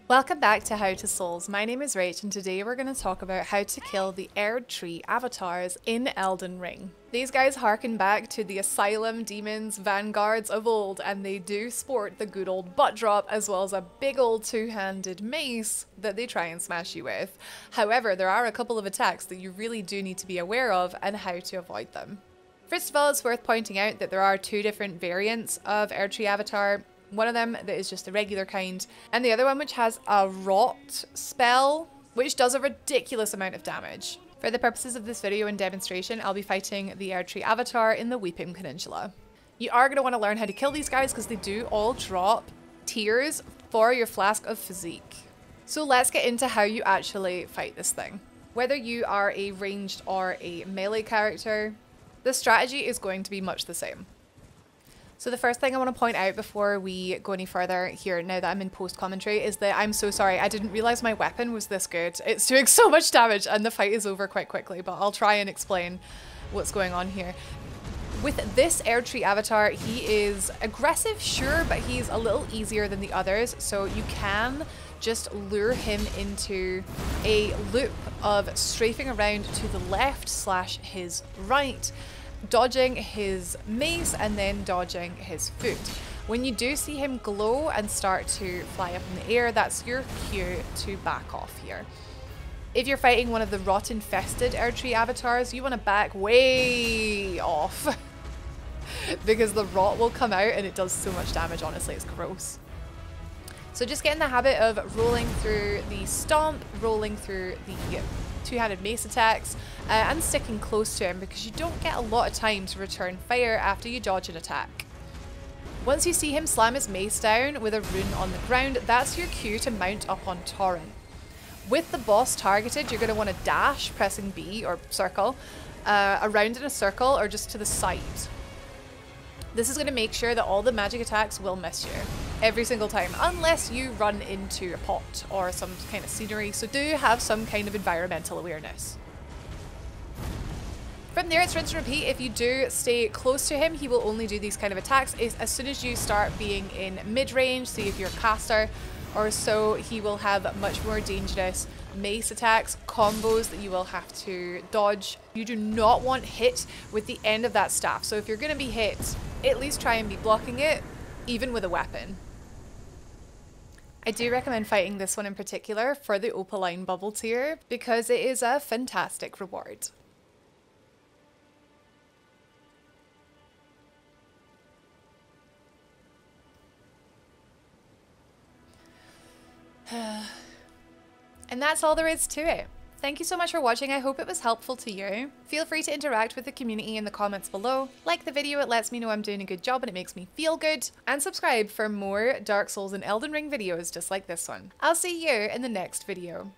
Welcome back to How to Souls. My name is Rach and today we're going to talk about how to kill the Erdtree Avatars in Elden Ring. These guys harken back to the Asylum Demons Vanguards of old, and they do sport the good old butt drop as well as a big old two-handed mace that they try and smash you with. However, there are a couple of attacks that you really do need to be aware of and how to avoid them. First of all, it's worth pointing out that there are two different variants of Erdtree Avatar. One of them that is just a regular kind, and the other one which has a rot spell, which does a ridiculous amount of damage. For the purposes of this video and demonstration, I'll be fighting the Erdtree Avatar in the Weeping Peninsula. You are going to want to learn how to kill these guys because they do all drop tears for your Flask of Physique. So let's get into how you actually fight this thing. Whether you are a ranged or a melee character, the strategy is going to be much the same. So the first thing I want to point out before we go any further here, now that I'm in post-commentary, is that I'm so sorry. I didn't realize my weapon was this good. It's doing so much damage and the fight is over quite quickly, but I'll try and explain what's going on here. With this Erdtree Avatar, he is aggressive, sure, but he's a little easier than the others, so you can just lure him into a loop of strafing around to the left / his right, dodging his mace and then dodging his foot. When you do see him glow and start to fly up in the air, that's your cue to back off here. If you're fighting one of the rot infested Erdtree Avatars, you want to back way off because the rot will come out and it does so much damage, honestly, it's gross. So just get in the habit of rolling through the stomp, rolling through the two-handed mace attacks, and sticking close to him because you don't get a lot of time to return fire after you dodge an attack. Once you see him slam his mace down with a rune on the ground, that's your cue to mount up on Torrent. With the boss targeted, you're going to want to dash, pressing B or circle, around in a circle or just to the side. This is going to make sure that all the magic attacks will miss you every single time, unless you run into a pot or some kind of scenery, so do have some kind of environmental awareness. From there, it's rinse and repeat. If you do stay close to him, he will only do these kind of attacks. As soon as you start being in mid-range, say if you're a caster or so, he will have much more dangerous mace attacks, combos that you will have to dodge. You do not want hit with the end of that staff, so if you're going to be hit, at least try and be blocking it, even with a weapon. I do recommend fighting this one in particular for the Opaline bubble tier because it is a fantastic reward. And that's all there is to it. Thank you so much for watching. I hope it was helpful to you. Feel free to interact with the community in the comments below. Like the video, it lets me know I'm doing a good job and it makes me feel good. And subscribe for more Dark Souls and Elden Ring videos just like this one. I'll see you in the next video.